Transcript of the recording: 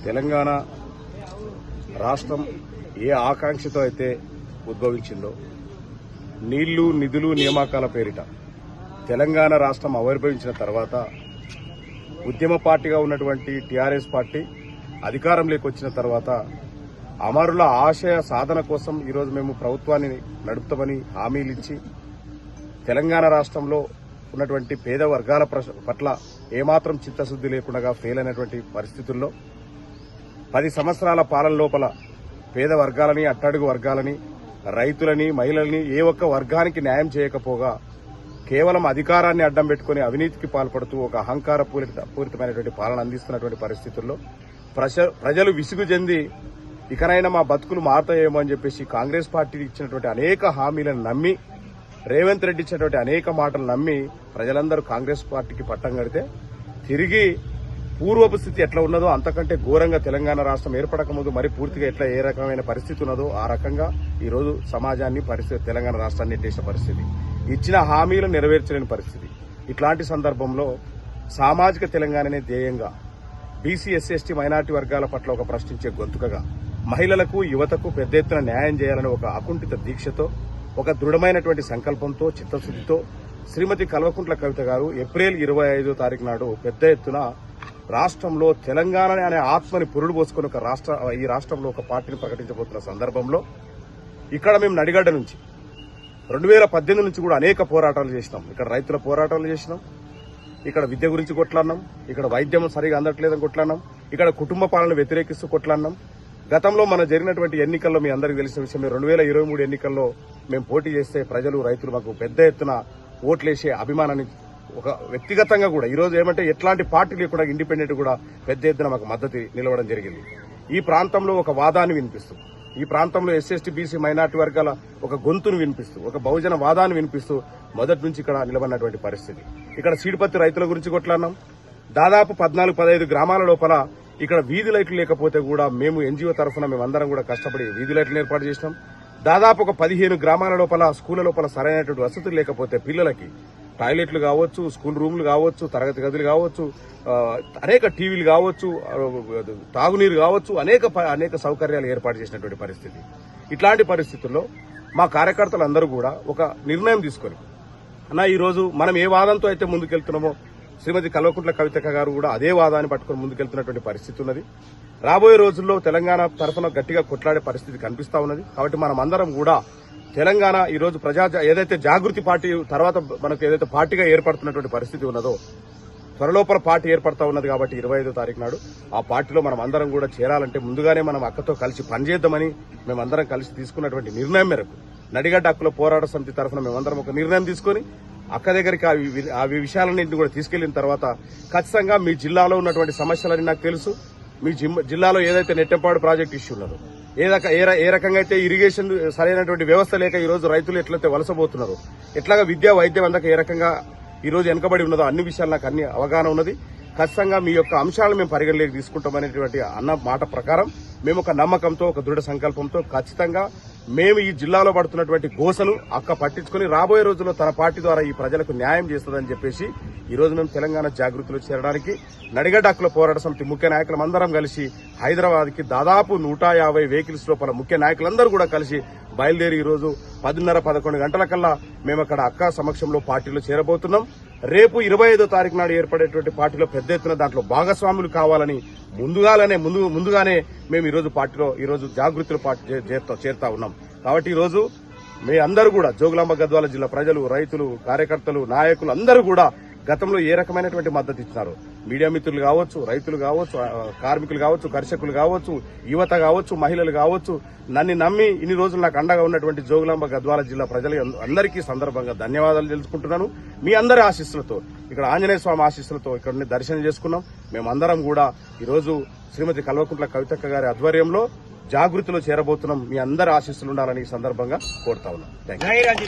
తెలంగాణ రాష్ట్రం ఏ ఆకాంక్షతో అయితే ఉద్భవించిందో నీళ్లు నిధులు నియామకాల పేరిట తెలంగాణ రాష్ట్రం ఆవిర్భవించిన తర్వాత ఉద్యమ పార్టీగా ఉన్నటువంటి టీఆర్ఎస్ పార్టీ అధికారంలోకి వచ్చిన తర్వాత అమరుల ఆశయ సాధన కోసం ఈరోజు మేము ప్రభుత్వాన్ని నడుపుతామని హామీలు ఇచ్చి తెలంగాణ రాష్ట్రంలో ఉన్నటువంటి పేద వర్గాల పట్ల ఏమాత్రం చిత్తశుద్ది లేకుండా ఫెయిల్ అయినటువంటి పరిస్థితుల్లో 10 సంవత్సరాల పాలన లోపల పేద వర్గాలని అట్టడుగు వర్గాలని రైతులని మహిళల్ని ఏ ఒక్క వర్గానికి న్యాయం చేయకపోగా కేవలం అధికారాన్ని అడ్డం పెట్టుకుని అవినీతికి పాల్పడుతూ ఒక అహంకార పూరితమైనటువంటి పాలన అందిస్తున్నటువంటి పరిస్థితుల్లో ప్రజలు విసుగు చెంది ఇకనైనా మా బతుకులు మారుతాయేమో అని చెప్పేసి కాంగ్రెస్ పార్టీ ఇచ్చినటువంటి అనేక హామీలను నమ్మి రేవంత్ రెడ్డి ఇచ్చినటువంటి అనేక మాటలు నమ్మి ప్రజలందరూ కాంగ్రెస్ పార్టీకి పట్టం కడితే తిరిగి పూర్వపు స్థితి ఎట్లా ఉన్నదో అంతకంటే ఘోరంగా తెలంగాణ రాష్ట్రం ఏర్పడక ముందు మరి పూర్తిగా ఎట్లా ఏ రకమైన పరిస్థితి ఉన్నదో ఆ రకంగా ఈరోజు సమాజాన్ని తెలంగాణ రాష్ట్రాన్ని ఎట్టేసిన పరిస్థితి, ఇచ్చిన హామీలు నెరవేర్చలేని పరిస్థితి. ఇట్లాంటి సందర్భంలో సామాజిక తెలంగాణనే ధ్యేయంగా బీసీ ఎస్సీ ఎస్టీ మైనార్టీ వర్గాల పట్ల ఒక ప్రశ్నించే గొంతుకగా మహిళలకు యువతకు పెద్ద ఎత్తున న్యాయం చేయాలని ఒక అకుంఠిత దీక్షతో ఒక దృఢమైనటువంటి సంకల్పంతో చిత్తశుద్దితో శ్రీమతి కల్వకుంట్ల కవిత గారు ఏప్రిల్ 25వ తారీఖు నాడు పెద్ద ఎత్తున రాష్ట్రంలో తెలంగాణ అనే ఆత్మని పురుడు పోసుకుని ఈ రాష్ట్రంలో ఒక పార్టీని ప్రకటించబోతున్న సందర్భంలో ఇక్కడ మేము నడిగడ్డ నుంచి 2018 నుంచి కూడా అనేక పోరాటాలు చేసినాం. ఇక్కడ రైతుల పోరాటాలు చేసినాం, ఇక్కడ విద్య గురించి కొట్లాడినాం, ఇక్కడ వైద్యం సరిగా అందట్లేదని కొట్లాడినాం, ఇక్కడ కుటుంబ పాలన వ్యతిరేకిస్తూ కొట్లాడినాం. గతంలో మన జరిగినటువంటి ఎన్నికల్లో మీ అందరికీ తెలిసిన విషయం 2023 ఎన్నికల్లో మేము పోటీ చేస్తే ప్రజలు రైతులు మాకు పెద్ద ఎత్తున ఓట్లేసే అభిమానాన్ని ఒక వ్యక్తిగతంగా కూడా ఈరోజు ఏమంటే ఎట్లాంటి పార్టీ లేకుండా ఇండిపెండెంట్ కూడా పెద్ద ఎత్తున మాకు మద్దతు నిలవడం జరిగింది. ఈ ప్రాంతంలో ఒక వాదాన్ని వినిపిస్తూ, ఈ ప్రాంతంలో ఎస్సీ ఎస్టీ బీసీ మైనార్టీ వర్గాల ఒక గొంతును వినిపిస్తూ, ఒక బహుజన వాదాన్ని వినిపిస్తూ మొదటి నుంచి ఇక్కడ నిలబడినటువంటి పరిస్థితి. ఇక్కడ సీడిపత్తి రైతుల గురించి కొట్లాడినాం. దాదాపు 14-15 గ్రామాల లోపల ఇక్కడ వీధి లైట్లు లేకపోతే కూడా మేము ఎన్జీఓ తరఫున మేమందరం కూడా కష్టపడి వీధి లైట్లు ఏర్పాటు చేసినాం. దాదాపు ఒక 15 గ్రామాల లోపల స్కూళ్ల లోపల సరైనటువంటి వసతులు లేకపోతే పిల్లలకి టాయిలెట్లు కావచ్చు, స్కూల్ రూమ్లు కావచ్చు, తరగతి గదులు కావచ్చు, అనేక టీవీలు కావచ్చు, తాగునీరు కావచ్చు, అనేక సౌకర్యాలు ఏర్పాటు చేసినటువంటి పరిస్థితి. ఇట్లాంటి పరిస్థితుల్లో మా కార్యకర్తలందరూ కూడా ఒక నిర్ణయం తీసుకొని ఈరోజు మనం ఏ వాదంతో అయితే ముందుకెళ్తున్నామో శ్రీమతి కల్వకుంట్ల కవిత గారు కూడా అదే వాదాన్ని పట్టుకుని ముందుకెళ్తున్నటువంటి పరిస్థితి ఉన్నది. రాబోయే రోజుల్లో తెలంగాణ తరఫున గట్టిగా కొట్లాడే పరిస్థితి కనిపిస్తా ఉన్నది. కాబట్టి మనం అందరం కూడా తెలంగాణ ఈరోజు ఏదైతే జాగృతి పార్టీ తర్వాత మనకు ఏదైతే పార్టీగా ఏర్పడుతున్నటువంటి పరిస్థితి ఉన్నదో త్వరలోపల పార్టీ ఏర్పడతా ఉన్నది. కాబట్టి 25వ తారీఖు నాడు ఆ పార్టీలో మనం అందరం కూడా చేరాలంటే ముందుగానే మనం అక్కతో కలిసి పనిచేద్దామని మేమందరం కలిసి తీసుకున్నటువంటి నిర్ణయం మేరకు నడిగడ్డ హక్కుల పోరాట సమితి తరఫున మేమందరం ఒక నిర్ణయం తీసుకుని అక్క దగ్గరికి ఆ విషయాలన్నింటినీ కూడా తీసుకెళ్లిన తర్వాత ఖచ్చితంగా మీ జిల్లాలో ఉన్నటువంటి సమస్యలని నాకు తెలుసు. మీ జిల్లాలో ఏదైతే నెట్టెంపాడు ప్రాజెక్టు ఇష్యూ ఉన్నదో, ఏ రకంగా అయితే ఇరిగేషన్ సరైనటువంటి వ్యవస్థ లేక ఈ రోజు రైతులు ఎట్లయితే వలసపోతున్నారో, ఎట్లాగా విద్యా వైద్యం అందక ఏ రకంగా ఈ రోజు వెనుకబడి ఉన్నదో అన్ని విషయాలు నాకు అన్ని అవగాహన ఉన్నది. ఖచ్చితంగా మీ యొక్క అంశాలను మేము పరిగణలోకి తీసుకుంటామనేటువంటి అన్న మాట ప్రకారం మేము ఒక నమ్మకంతో ఒక దృఢ సంకల్పంతో ఖచ్చితంగా మేము ఈ జిల్లాలో పడుతున్నటువంటి గోసను అక్క పట్టించుకుని రాబోయే రోజుల్లో తన పార్టీ ద్వారా ఈ ప్రజలకు న్యాయం చేస్తుందని చెప్పేసి ఈ రోజు మేము తెలంగాణ జాగృతిలో చేరడానికి నడిగడ్డ హక్కుల పోరాట సమితి ముఖ్య నాయకులందరం కలిసి హైదరాబాద్కి దాదాపు 150 వెహికల్స్ లోపల ముఖ్య నాయకులందరూ కూడా కలిసి బయలుదేరి ఈ రోజు 10:30-11 గంటలకల్లా మేము అక్కడ అక్క సమక్షంలో పార్టీలో చేరబోతున్నాం. రేపు 25వ తారీఖు నాడు ఏర్పడేటువంటి పార్టీలో పెద్ద ఎత్తున దాంట్లో భాగస్వాములు కావాలని ముందుగానే మేము ఈ రోజు పార్టీలో ఈ రోజు జాగృతిలో చేరుతా ఉన్నాం. కాబట్టి ఈ రోజు మీ అందరూ కూడా జోగులాంబ గద్వాల జిల్లా ప్రజలు, రైతులు, కార్యకర్తలు, నాయకులు అందరూ కూడా గతంలో ఏ రకమైనటువంటి మద్దతు ఇచ్చినారు, మీడియా మిత్రులు కావచ్చు, రైతులు కావచ్చు, కార్మికులు కావచ్చు, కర్షకులు కావచ్చు, యువత కావచ్చు, మహిళలు కావచ్చు, నన్ను నమ్మి ఇన్ని రోజులు నాకు అండగా ఉన్నటువంటి జోగులాంబ గద్వాల జిల్లా ప్రజలు అందరికీ సందర్భంగా ధన్యవాదాలు తెలుసుకుంటున్నాను. మీ అందరి ఆశీస్సులతో ఇక్కడ ఆంజనేయ స్వామి ఆశీస్సులతో ఇక్కడ దర్శనం చేసుకున్నాం. మేమందరం కూడా ఈరోజు శ్రీమతి కల్వకుంట్ల కవితక్క గారి ఆధ్వర్యంలో జాగృతిలో చేరబోతున్నాం. మీ అందరి ఆశీస్సులు ఉండాలని ఈ సందర్భంగా కోరుతా ఉన్నాం. థాంక్యూ.